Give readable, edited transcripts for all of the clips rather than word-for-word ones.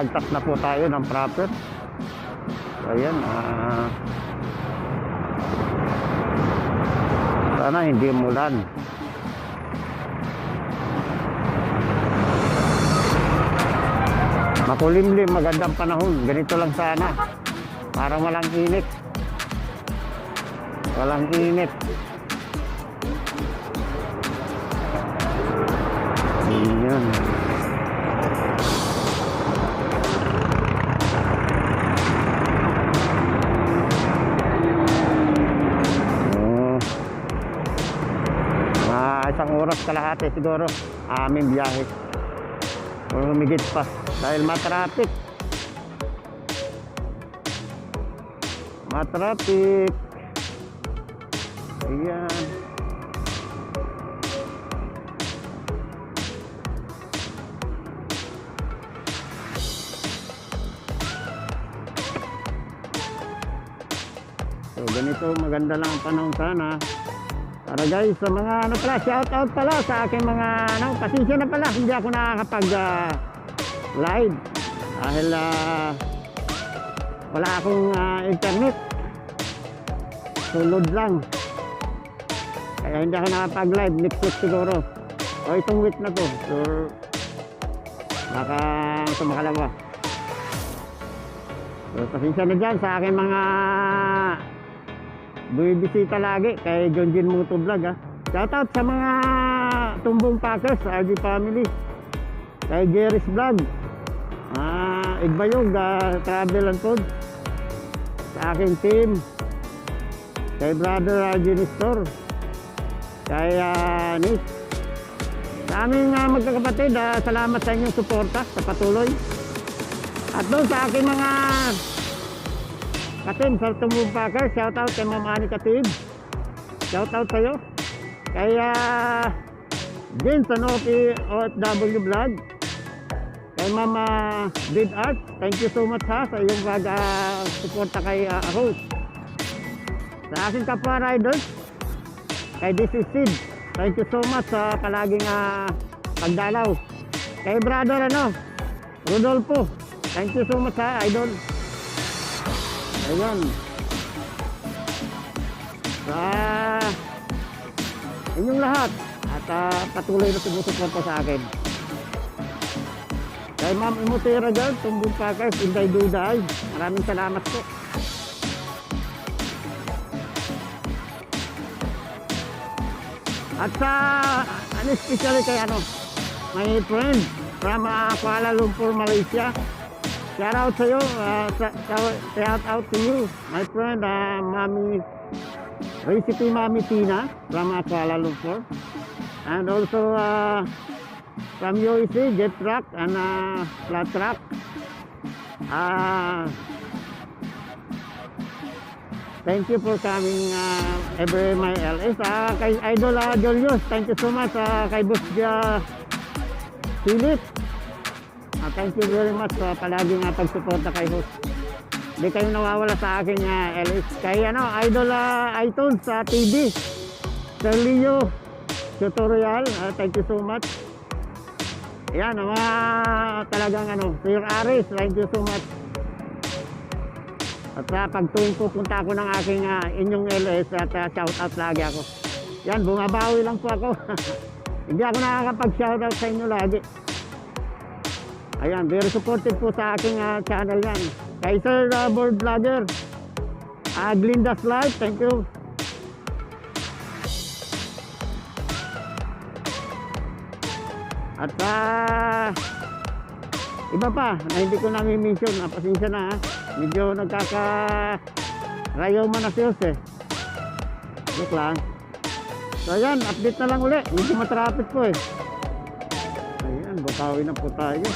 Nakalagtas na po tayo ng proper. Ayan, sana hindi umulan. Makulimlim, magandang panahon. Ganito lang sana. Parang walang init. Walang init. Ayan. Isang oras kalahati siguro aming biyahe. O humigit pa dahil matraffic. Matraffic. Ayan. So ganito, maganda lang ang panahon sana. Para guys, sa mga ano pala, shout out pala sa aking mga ano, pasensya na pala, hindi ako nakakapag live dahil wala akong internet. Sulod lang. Kaya hindi ako nakapag live next week siguro. O itong week na to. So baka ito makalawa. So pasensya na dyan sa aking mga bumibisita lagi kay Jonjin Moto Vlog ha. Shoutout sa mga Tumbong Packers, RG Family, kay Jerry's Vlog, Igbayog, Travel and Food, sa aking team, kay Brother RG Nestor, kay Nick, sa aming magkakapatid, salamat sa inyong suporta sa patuloy. At doon sa aking mga Katim sa Tumbong Packers, shoutout kay Ma'am Ani Katib, shoutout sa'yo. Kay James sa OFW Vlog, kay Ma'am Bid Art, thank you so much ha sa iyong suporta kay Rose. Sa aking kapwa riders, kay This is Sid, thank you so much sa palaging pagdalaw. Kay brother Rodolfo, thank you so much ha, idol. Ayan. Sa inyong lahat at patuloy na sumusuporta sa akin. Kay Ma'am Imutera dyan, Tumbong Packers, Inday Duday, maraming salamat po. At sa especially kay my friend from Kuala Lumpur, Malaysia. Shout out to you, shout out to you, my friend, Recipe Mami Tina from Kuala Lumpur, and also from UAC, Jet Truck and Flat Truck. Thank you for coming every my LS. Kay Idol Julius, thank you so much. Kay Boss Philip. Thank you very much sa palaging pagsuporta kay host. Hindi kayo nawawala sa akin LS. Kay Idol iTunes sa TV, Sir Leo Tutorial, thank you so much. Ayan, mga talagang Sir Aris, thank you so much. At pagtuwing pupunta ako ng aking inyong LS at shout out lagi ako. Yan, bumabawi lang po ako. Hindi ako nakakapag-shout out sa inyo lagi. Ayan, very supportive po sa aking channel yan. Kay Sir Board Vlogger, Glinda's Life, thank you. At iba pa na hindi ko nami-mention, pasensya na ha. Medyo nagkaka-rayaw man na siyos Joke lang. So ayan, update na lang uli. Medyo matraffic po Ayan, bakawi na po tayo.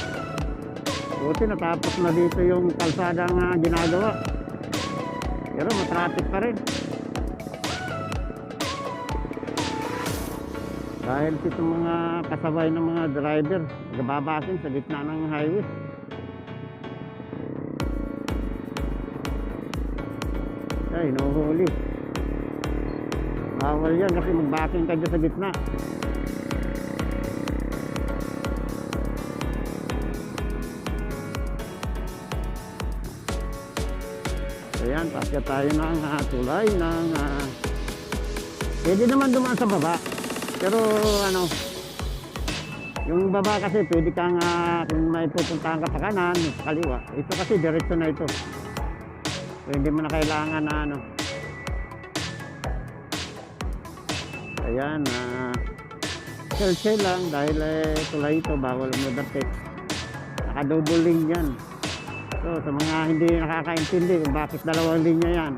Buti natapos na dito yung kalsadang ginagawa. Pero matraffic pa rin. Dahil itong mga kasabay ng mga driver nababasin sa gitna ng highway. Ay, hinuhuli. Bawal yan kasi mag-backing ka dyan sa gitna. Ayan, pasya tayo ng tulay ng pwede naman dumaan sa baba. Pero ano, yung baba kasi pwede kang kung may pupuntahan ka pa kanan, kaliwa. Ito kasi diretso na ito. So, hindi mo na kailangan na ano. Ayan, shell lang dahil tulay ito, bawal umubertek. Naka-double lane yan. So, sa mga hindi nakakaintindi kung bakit dalawang linya yan,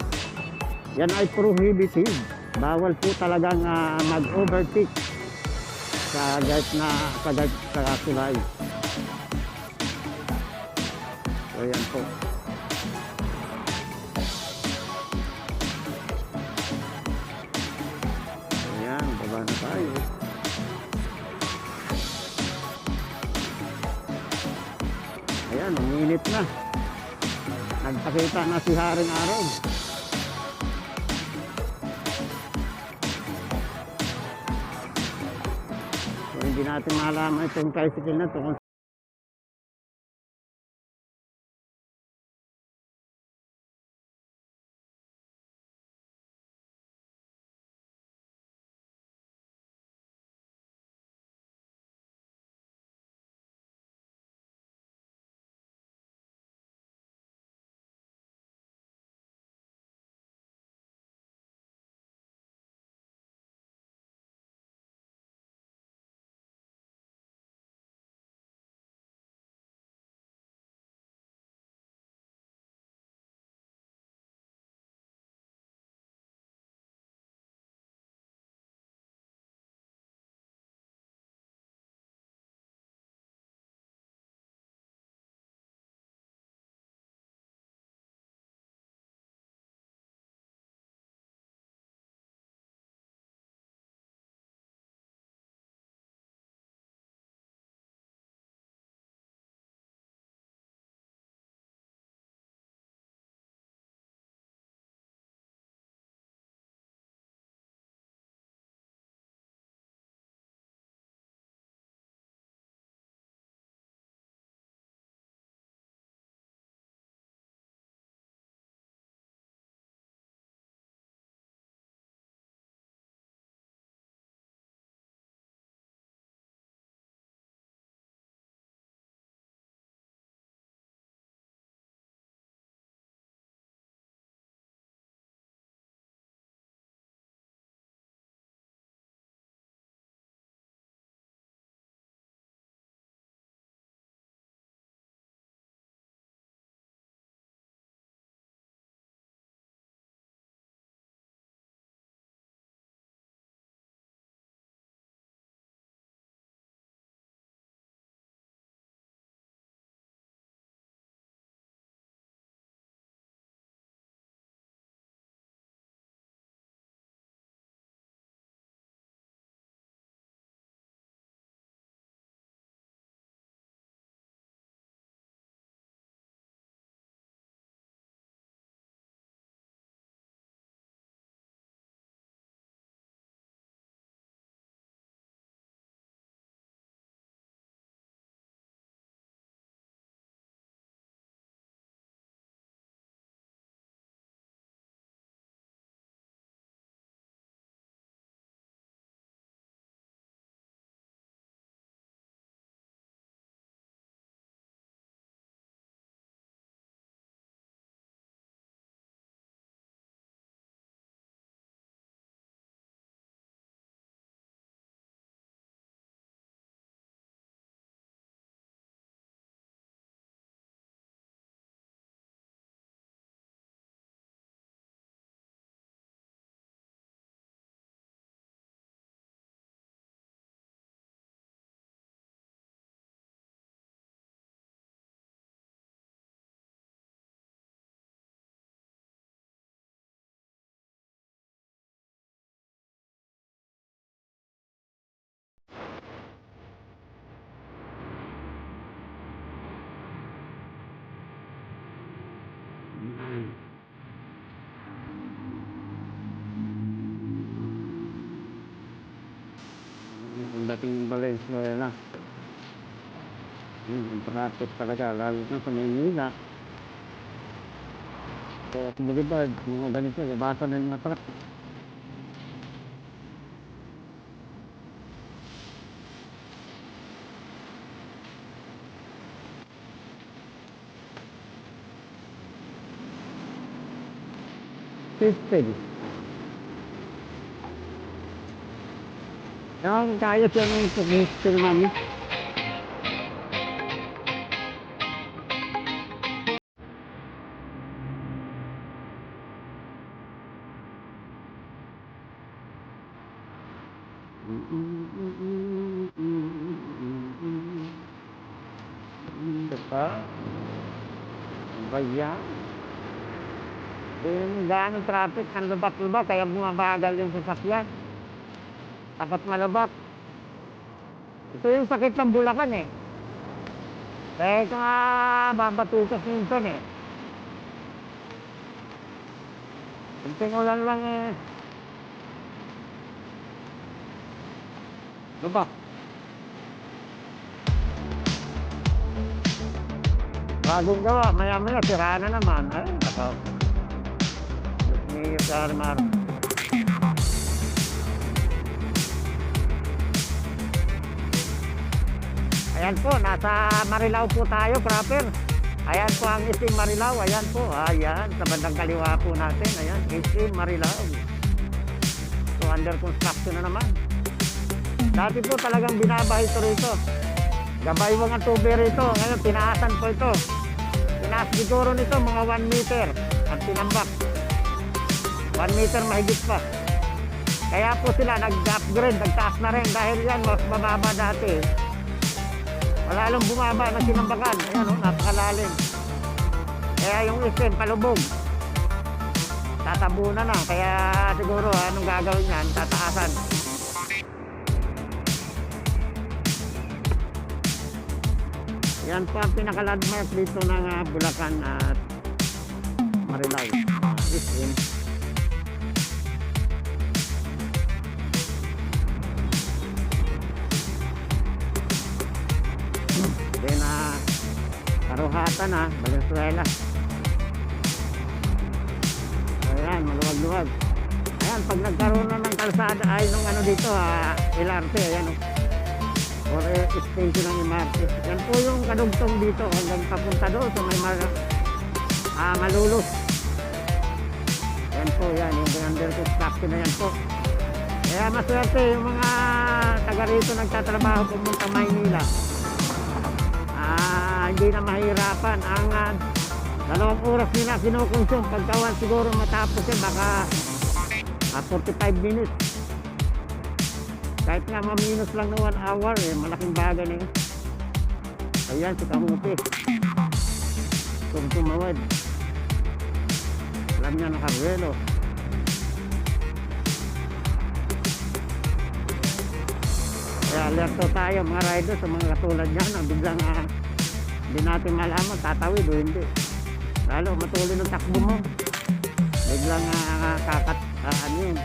yan ay prohibited. Bawal po talagang mag-overtake sa tulay. So, yan po. Ayan, baba na tayo. Ayan, uminit na. Nagpakita na si Haring Araw. So, hindi natin malaman itong tricycle na ito kung dating Valenzuela. Yung traffic talaga, lalo na sa Maynila. So, kumulibad, mga ganito, ibasa na yung mga truck. System. Yung kaya siya ng system namin. Diba? Baya. Yung gaano traffic, ang lubak-lubak, kaya bumabagal yung sasakyan. Takot malubak. Ito yung sakit ng Bulacan eh. Kaya ito nga babatukas minsan eh. Kunting ulan lang eh. Lubak. Bagong gawa, maya-maya, sira na naman. Ay, nakaw. Ni Sarmar. Ayan po, nasa Marilao po tayo, proper. Ayan po ang SM Marilao, ayan po. Ayan, sa bandang kaliwa po natin. Ayan, SM Marilao. So, under construction na naman. Dati po talagang binabahay ito rito. Gabay mga tube rito. Ngayon, tinaasan po ito. Tinaas siguro nito mga 1 meter at tinambak. 1 meter mahigit pa. Kaya po sila nag-upgrade, nagtaas na rin dahil yan mas mababa dati. Wala lang bumaba na tinambakan. Ayan o, napakalalim. Kaya yung SM palubog. Tatabunan na. Kaya siguro anong gagawin yan? Tataasan. Yan po ang pinaka-landmark dito ng Bulacan at Marilao. SM. Then, Karuhatan Valenzuela. Ayan, maluwag-luwag. Ayan, pag nagkaroon na ng kalsada, ay nung ano dito, LRT, ayan o. Or extension ng MRT. Yan po yung kadugtong dito hanggang papunta doon sa may Malulus. Yan po, yan. Yung under construction na yan po. Kaya maswerte yung mga taga rito nagtatrabaho pumunta Maynila. Hindi na mahirapan. Ang 2 oras nila kinukonsum. Pagkawan siguro matapos baka 45 minutes. Kahit nga maminus lang na 1 hour malaking bagay na yun. Ayan, si Kamuti. Kung tumawad. Alam niya nakarwelo. Kaya alerto tayo mga riders sa mga katulad niyan na biglang hindi natin malaman tatawid o hindi. Lalo matuloy ng takbo mo. Biglang ano yun.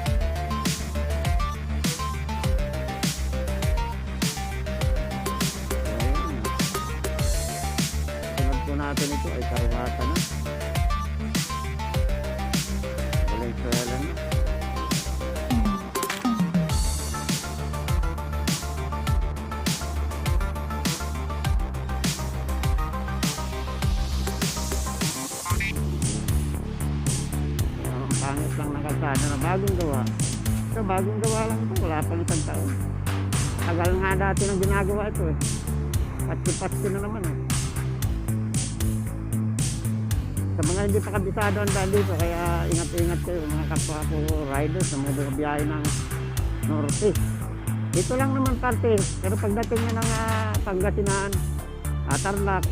Natin ito ay Karuhatan na. Valenzuela na. Ang pangit lang ng kalsada na bagong gawa. Ito bagong gawa lang ito. Wala pang 1 taon. Tagal nga dati nang ginagawa ito eh. Patsi-patsi na naman eh. Sa mga hindi pa kabisado ang daan dito, kaya ingat-ingat kayo mga kapwa ko riders sa mga biyahe ng norte. Dito lang naman parte, pero pagdating nyo ng Pangasinan, Tarlac,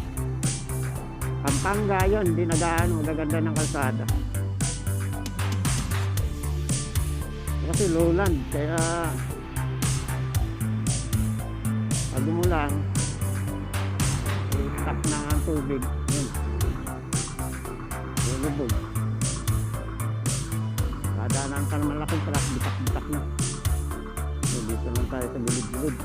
Pampanga, yun, hindi magaganda ng kalsada. Kasi lowland, kaya pag umulan, stop na ang tubig. Yun. Lubog. Kadaanan ka ng malaking truck, bitak-bitak na. Dito lang tayo sa gilid-gilid.